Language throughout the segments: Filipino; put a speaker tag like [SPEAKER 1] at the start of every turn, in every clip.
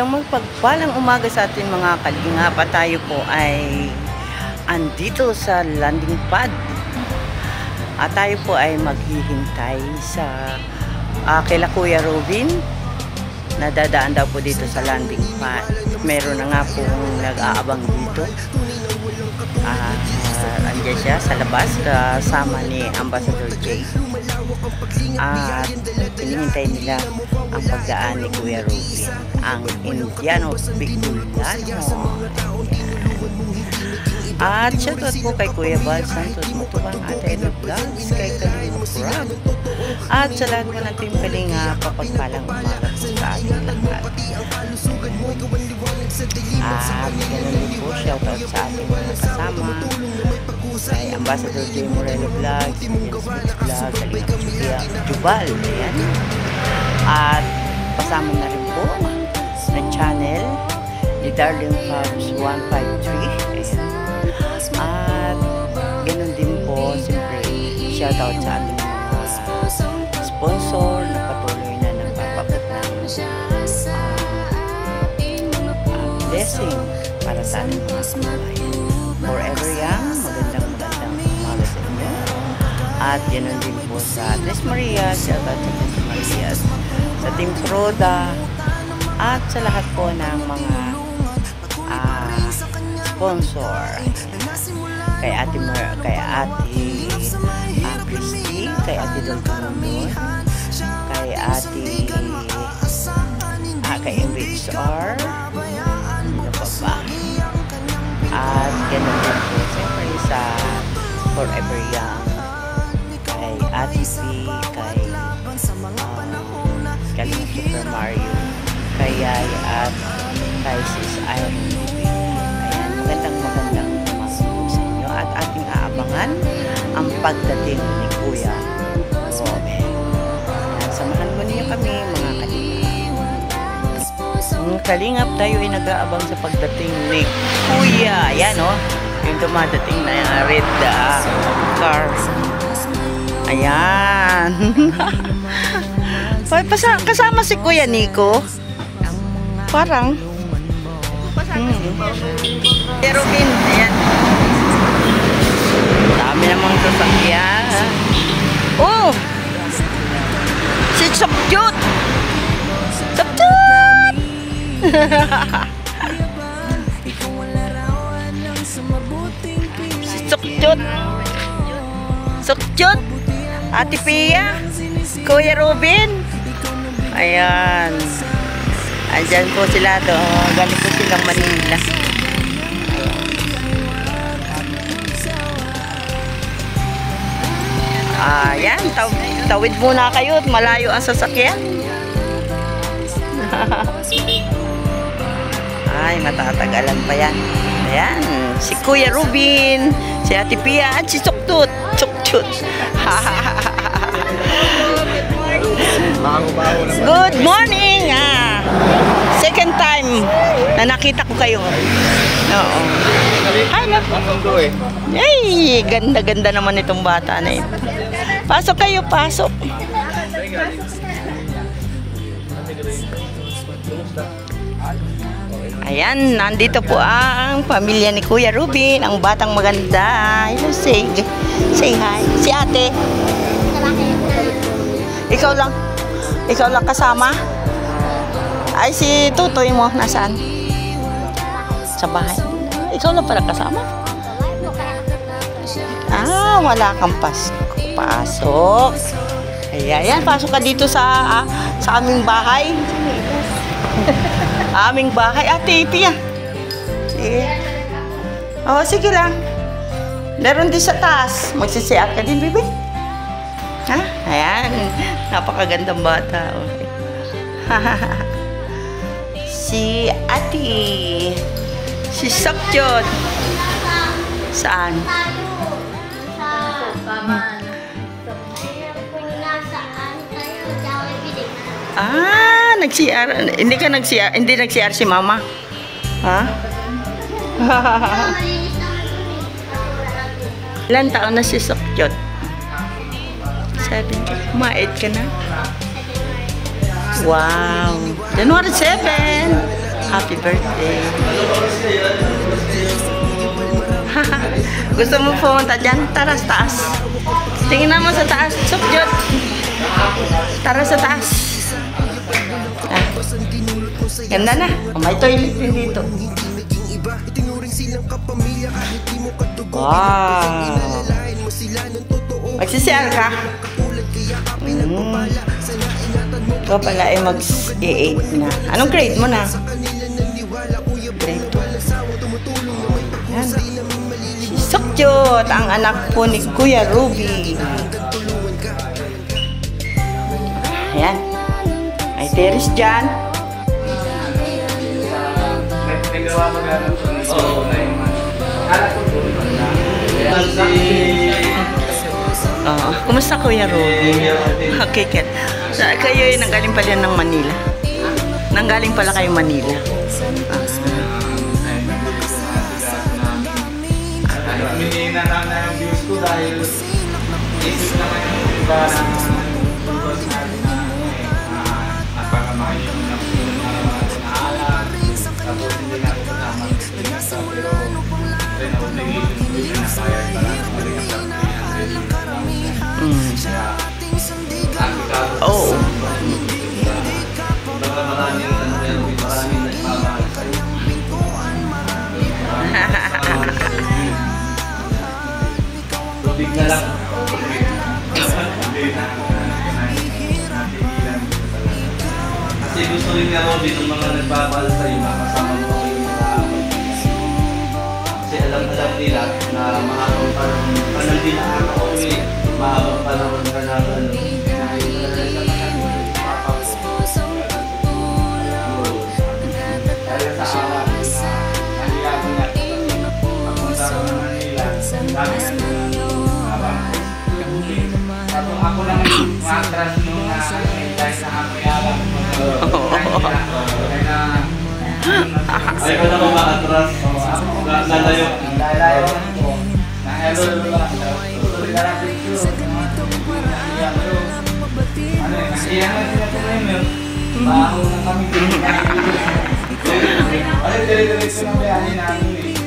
[SPEAKER 1] Isang magpagpalang umaga sa atin mga kalingap. Tayo po ay andito sa landing pad. At tayo po ay maghihintay sa kila Kuya Robin. Nadadaan daw po dito sa landing pad. Meron na nga pong nag-aabang dito. Andiyan siya sa labas kasama ni Ambassador Jay. At hinihintay nila ang pagdaan ni Kuya Robin, ang Indiano Bicolano. At shoutout po kay Kuya Bal Santos Matubang, Ate Edo Vlogs, kay Kalinga Prab. At sa lahat po ng Team Kalinga, papagpalang umaga po sa ating lahat. At ganun din po, shoutout sa ating mga kasama, kay Ambassador J. Moreno Vlogs, Vlog, Kalinga Jubal, ayan. At kasama na rin po na channel ni Darling Farms 153. At ganun din po, siyempre shoutout sa ating mga sponsor na patuloy na nagpapabot ng blessing para sa ating mga kababayan. Forever Young, magandang umaga sa inyo. At ganun din po sa Tres Marias, shoutout sa Tres Marias, sa Team Froda, at sa lahat po ng mga sponsor. Kay Ate Christy, kay Ate Don Tumundon, kay Ate kay Enrich R, ano pa ba? At ganun din po siyempre sa Forever Young, kay Ate P, kay Kaling Super Mario, kay Yay, at kay Sis Iron. Ayan, magandang umaga sa inyo at ating aabangan ang pagdating ni Kuya Robin. Ayan, samahan mo niyo kami mga kalingap. Mga kalingap, tayo ay nag-aabang sa pagdating ni Kuya. Ayan o, yung dumadating na yung red car. Ayan. Kasama si Kuya Nico. Parang Kuya Robin, ayan. Dami namang sasakyan. Oh! Si Sapjot! Sapjot! Si Sapjot! Sapjot! Ate Pia! Kuya Robin! Ayan. Andyan po sila doon. Galing po silang Manila. Ayan. Tawid muna kayo at malayo ang sasakyan. Ay, matatagalan pa yan. Ayan. Si Kuya Robin, si Ate Pia, at si Suktut. Suktut. Good morning! Second time na nakita ko kayo. Oo. Ay, ay, ganda-ganda naman itong bata na ito. Pasok kayo, pasok. Ayan, nandito po ang pamilya ni Kuya Robin, ang batang maganda. Hello, say hi. Si ate. Ikaw lang kasama? Ay, si tutoy mo, nasaan? Sa bahay. Ikaw lang pala kasama? Wala kang pasok. Ayan, pasok ka dito sa aming bahay. Aming bahay. Ate Pia. Sige. Sige lang. Meron din sa taas. Magsisiat ka din, baby. Ha? Ayan. Napakagandang bata. Okay. Si Ate. Si Sapjot. Saan? Nag-CR. Hindi nag-CR si Mama. Ha? Ilan taon na si Sapjot? 7. Mait ka na? Wow. January 7. Happy birthday. Gusto mo pumunta dyan? Tara sa taas. Tingnan mo sa taas. Sukjot. Tara sa taas. Ah. Ganda na. Oh, may toilet din dito. Wow. Magsisiyal ka? Ikaw pala ay mag-8 na. Anong grade mo na? Grade 2. Yan. Si Sukjot, ang anak po ni Kuya Ruby. Ayan. May terrace dyan. Kumusta Kuya Ruby? Okay, Kat. Kayo ay nanggaling pala ng Manila. Nanggaling pala kayo Manila.
[SPEAKER 2] Minina na yung views ko dahil isip naman yung iba na napakamahin yung naalam. Tapos hindi na ito naman pero obligation ko yung nasayag pa lang
[SPEAKER 1] Oh.
[SPEAKER 2] Maraming nagmamahal sa'yo. Tubig na lang. Kasi gusto rin nga Robby ng mga nagpapahal sa'yo na kasama mo kayo yung mga kasi alam nila na mahabang panahon din na ako mahabang panahon ka na ako lang yung matras nung dahil sa ako yalang ayaw ko na mamatras lalayo na-error lang tuloy na lang picture iyan na sila ko ngayon baho na kami ay dire-diretso ng bayanin namin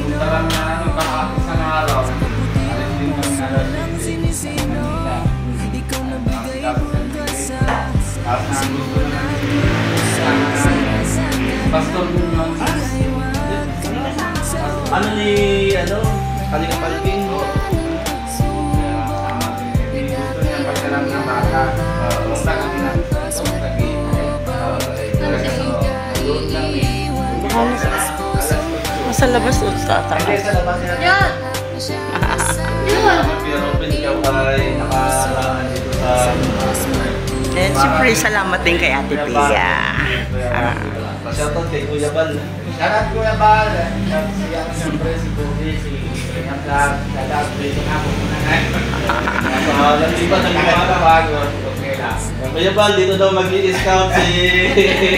[SPEAKER 2] punta lang na kakapis ng araw alis din kami nalasing Pastor Bunyon. Ano ni Kalinga Palping? Gusto niya pagkalang ng bata. Basta kami na.
[SPEAKER 1] Sa labas o sa taas?
[SPEAKER 2] Hindi, sa labas niya. Yan! Pero open ikaw ay nakalaan dito sa...
[SPEAKER 1] And siyempre, salamat din kay Ate Pia.
[SPEAKER 2] Shoutout kay Kuya Bal. Shoutout Kuya Bal. Siyempre si Bobby, si Shoutout dito nga po muna ngayon. Landipan ng mga bago. Kuya Bal, dito daw mag-i-scout si...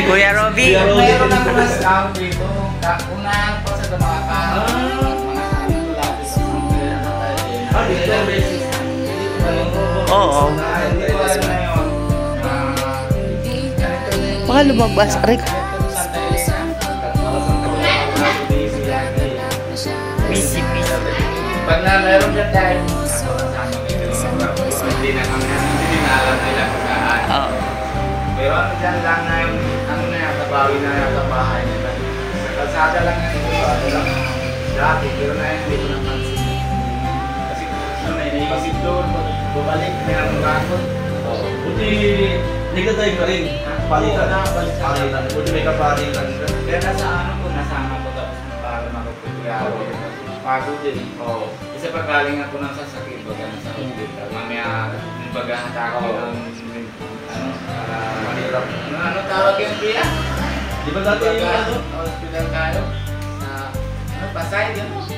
[SPEAKER 1] Kuya Robby.
[SPEAKER 2] Mayroon na mga scout dito. Unang po sa Dumakan.
[SPEAKER 1] Oo. Mga lumabas. Aray ko. Busy.
[SPEAKER 2] Pag na meron dyan tayo, hindi na kami alam nila pagkaan. Pero ano dyan lang na yung natabawi na yung bahay nila. Sa kalsada lang yan ito. Ano lang dati, pero na yun, hindi ko napansin. Kasi kung may naipasip doon, bumalik, may nakakot. Buti, negative ka rin. Palitan na, palitan. Buti may kapalitan. Kaya nasa ko, nasama ko tapos para makapagpagaro. Pagod din. Kasi pag galing ako ng sasakit, pag sa hospital, mamaya, baghahata ko ng mahirap. Ano tawag yung Pia? Di ba dati yung hospital tayo? Pasay, gano'n?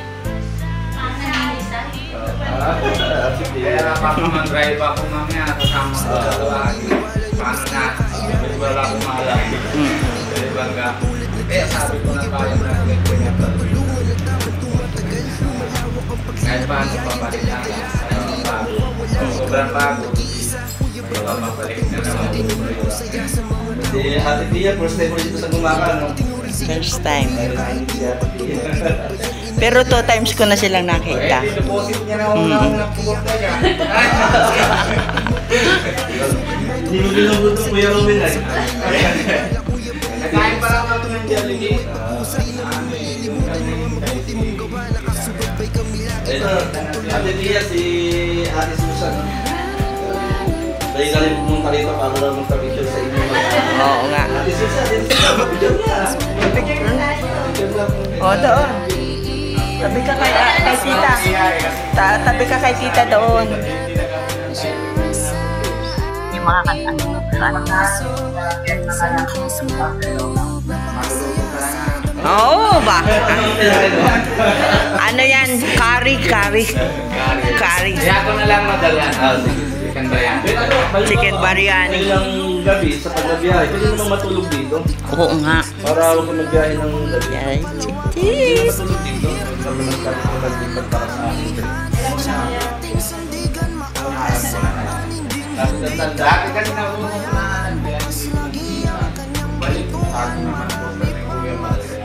[SPEAKER 2] Kaya napapamag-drive ako mamaya, kasama ko dalawa. Paano na? Wala akong mahala. Kaya sabi ko na kaya na kahit paano pabalik na sobrang bago. Mapapalik na naman. Ate Tia, first time mo dito sa Dumakan, no?
[SPEAKER 1] First time. Pero 2 times ko na silang nakita.
[SPEAKER 2] Deposit niya na unang pupunta niya.
[SPEAKER 3] Hindi mo ginugutom mo yung Robin ay.
[SPEAKER 2] Nakain pa lang ako ng Jollibee.
[SPEAKER 3] Ito, Ate Tia, si Ate Susan. Dahil ka rin pumunta rito para lang magpa-picture sa inyo.
[SPEAKER 1] Oo nga.
[SPEAKER 3] Ate Susan, picture niya.
[SPEAKER 1] O, doon. Tabi ka kay tita. Tabi ka kay tita doon. Yung mga kanta. Oo, bakit? Ano yan? Curry.
[SPEAKER 2] Kaya ako na lang madala. Chicken biryani.
[SPEAKER 1] Chicken biryani.
[SPEAKER 3] Ilang gabi sa pagbabiyahe, pwede naman matulog dito.
[SPEAKER 1] Oo nga.
[SPEAKER 3] Para huwag ka magbiyahe ng gabi.
[SPEAKER 1] Yay,
[SPEAKER 3] Pwede
[SPEAKER 1] chicken.
[SPEAKER 3] matulog dito. Kami nagkakalipat para sa akin.
[SPEAKER 2] Dati kasi naunong na balik ako naman po sa Kuya Mario.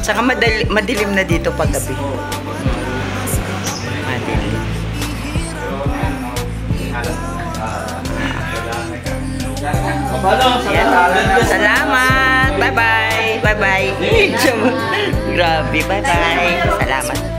[SPEAKER 1] Saka madilim na dito paggabi. Madilim.
[SPEAKER 3] Paano?
[SPEAKER 1] Salamat. Bye-bye. Bye-bye. Grabe. Bye-bye. Salamat.